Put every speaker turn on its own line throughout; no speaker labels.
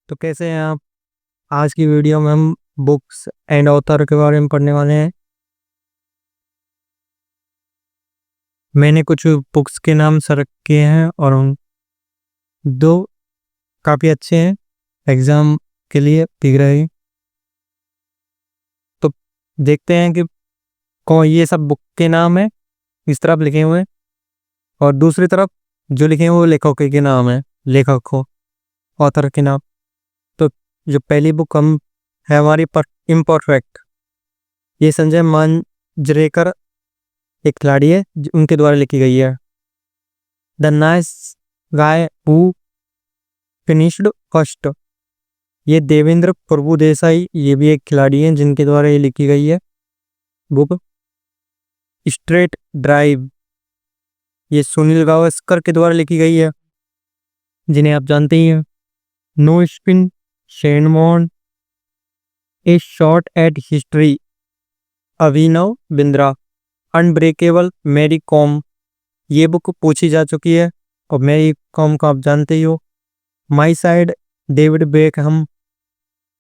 तो कैसे हैं आप? आज की वीडियो में हम बुक्स एंड ऑथर के बारे में पढ़ने वाले हैं। मैंने कुछ बुक्स के नाम सेलेक्ट किए हैं और उन दो काफ़ी अच्छे हैं, एग्ज़ाम के लिए दिख रहे हैं। तो देखते हैं कि कौन ये सब बुक के नाम है, इस तरफ लिखे हुए हैं, और दूसरी तरफ जो लिखे हैं वो लेखक के नाम है, लेखक को, ऑथर के नाम। तो जो पहली बुक हम है हमारी इम्परफेक्ट, ये संजय मांजरेकर एक खिलाड़ी है, उनके द्वारा लिखी गई है। The nice guy who finished first, ये देवेंद्र प्रभु देसाई, ये भी एक खिलाड़ी हैं जिनके द्वारा ये लिखी गई है बुक। स्ट्रेट ड्राइव, ये सुनील गावस्कर के द्वारा लिखी गई है, जिन्हें आप जानते ही हैं। No spin Shane Warne, a shot at history, Abhinav Bindra. Unbreakable Mary Kom, ये बुक पूछी जा चुकी है और मैरी कॉम को आप जानते ही हो। माई साइड डेविड बेकहम,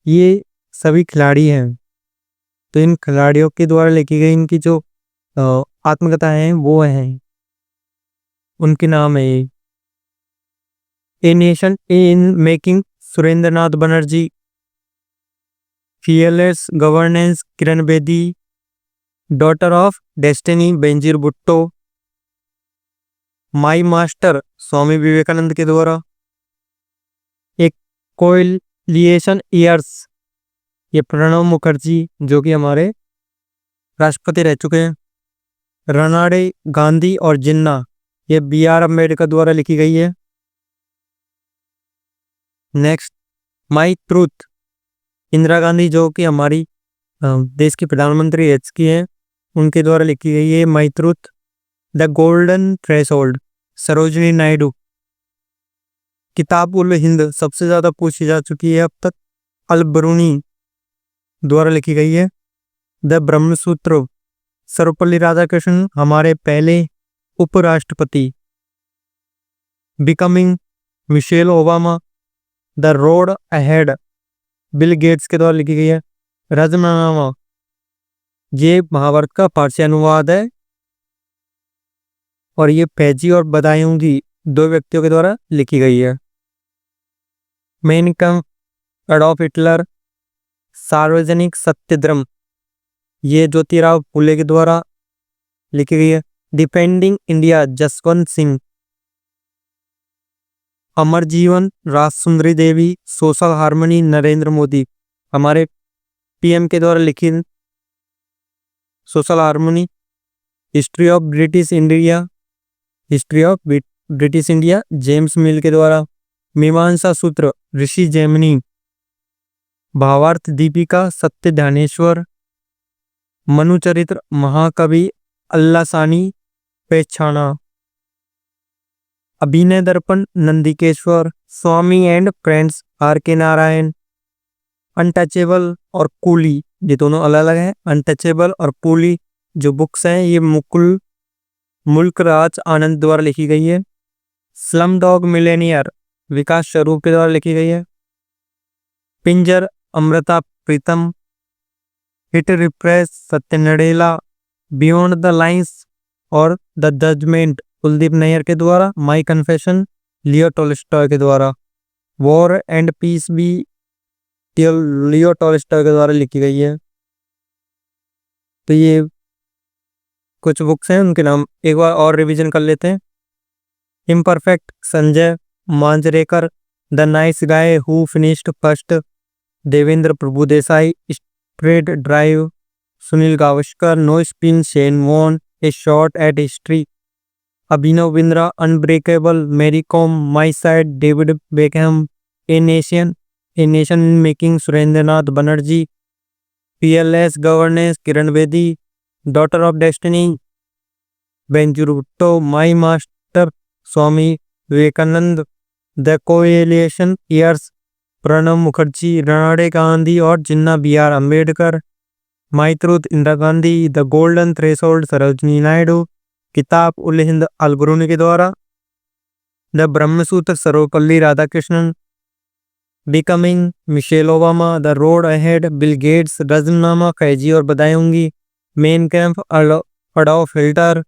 ये सभी खिलाड़ी हैं। तो इन खिलाड़ियों के द्वारा लिखी गई इनकी जो आत्मकथाएं हैं वो हैं, उनके नाम है a nation in making Surendranath Banerjee, fearless governance Kiran Bedi, daughter of destiny Benazir Bhutto, my master Swami Vivekananda के द्वारा। एक कोएलिएशन ईयर्स, ये प्रणब मुखर्जी जो कि हमारे राष्ट्रपति रह चुके हैं। रनाडे गांधी और जिन्ना, ये B.R. अम्बेडकर द्वारा लिखी गई है। Next my truth, Indira Gandhi जो कि हमारी देश की प्रधानमंत्री रह चुकी हैं, उनके द्वारा लिखी गई है my truth. The golden threshold, Sarojini Naidu. Kitab ul Hind, सबसे ज़्यादा पूछी जा चुकी है अब तक, अल बरूनी द्वारा लिखी गई है। द ब्रह्मसूत्र, सर्वपल्ली राधाकृष्णन, हमारे पहले उपराष्ट्रपति। Becoming, Michelle Obama. The road ahead, Bill gets के द्वारा लिखी गई है। रजनामा, ये महाभारत का फारसी अनुवाद है और ये फैजी और बदायूंगी दो व्यक्तियों के द्वारा लिखी गई है। मेन कम, एडॉल्फ हिटलर। सार्वजनिक सत्यधर्म, ये ज्योतिराव फुले के द्वारा लिखी गई है। Defending India, Jaswant Singh. Amar Jeevan, Rajsundari Devi. Social harmony, Narendra Modi, हमारे PM के द्वारा लिखी social harmony. History of British India, history of British India, James Mill के द्वारा। मीमांसा सूत्र, ऋषि जैमिनी। भावार्थ दीपिका, सत्य ध्यानेश्वर। मनुचरित्र, महाकवि अल्लासानी Peddana. Abhinaya Darpana, Nandikeshwar. Swami and friends, R.K. Narayan. Untouchable और कूली, ये दोनों अलग अलग हैं। अनटचेबल और कूली जो बुक्स हैं ये मुल्क राज आनंद द्वारा लिखी गई है। स्लम डॉग मिलेनियर, विकास स्वरूप के द्वारा लिखी गई है। पिंजर, अमृता प्रीतम। हिट रिप्रेस, सत्य नडेला। बियॉन्ड द लाइंस और द जजमेंट, कुलदीप नैयर के द्वारा। माई कन्फेशन, लियो टॉल्स्टॉय के द्वारा। वॉर एंड पीस भी लियो टॉल्स्टॉय के द्वारा लिखी गई है। तो ये कुछ बुक्स हैं, उनके नाम एक बार और रिवीजन कर लेते हैं। Imperfect, Sanjay Manjrekar. The nice guy who finished first, Devendra Prabhu Desai. Straight drive, Sunil Gavaskar. No spin Shane Warne, a shot at history, Abhinav Bindra. Unbreakable, Mary Kom. My side David Beckham. A nation in making, Surendranath Banerjee. Fearless governance, Kiran Bedi. Daughter of destiny, Benazir Bhutto. My master, Swami Vivekananda. The coalition years, Pranab Mukherjee. Ranade Gandhi और Jinnah, B.R. Ambedkar. My truth, Indira Gandhi. The golden threshold, Sarojini Naidu. Kitab ul Hind, Al Biruni के द्वारा। The Brahmasutra, Sarvepalli Radhakrishnan. Becoming, Michelle Obama, the road ahead, Bill Gates, Razmnama, कैजी और बधाई होंगी, Mein Kampf, Adolf Hitler,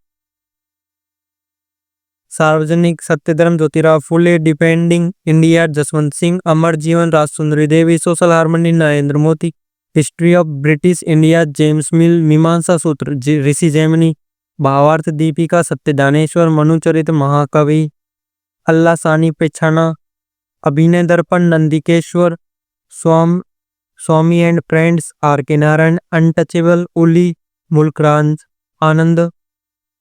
Sarvajanik, Satyadharma, Jyotirao Phule, depending India, Jaswant Singh, Amar Jeevan, Rajsundari Devi, social harmony, Narendra Modi, history of British India, James Mill, Mimamsa Sutra, ऋषि जैमिनी, भावार्थ दीपिका, सत्यदानेश्वर, मनुचरित, महाकवि, अल्लाह सानी पेछाना, अभिनय दर्पण, नंदिकेश्वर, स्वाम स्वामी and friends, R K Narayan, untouchable, उली, Mulk Raj Anand,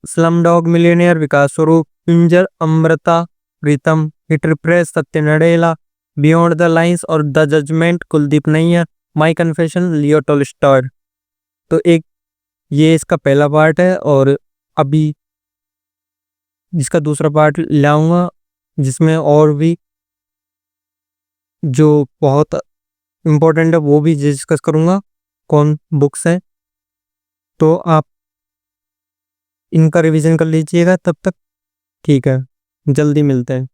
slumdog millionaire, Vikas Swarup, Pinjar, Amrita Pritam, hit refresh, Satya Nadella, beyond the lines और the judgment, Kuldip Nayar, my confession, Leo Tolstoy. तो एक ये इसका पहला पार्ट है, और अभी इसका दूसरा पार्ट लाऊंगा जिसमें और भी जो बहुत इम्पोर्टेंट है वो भी डिस्कस करूंगा, कौन बुक्स हैं। तो आप इनका रिवीजन कर लीजिएगा तब तक। ठीक है, जल्दी मिलते हैं।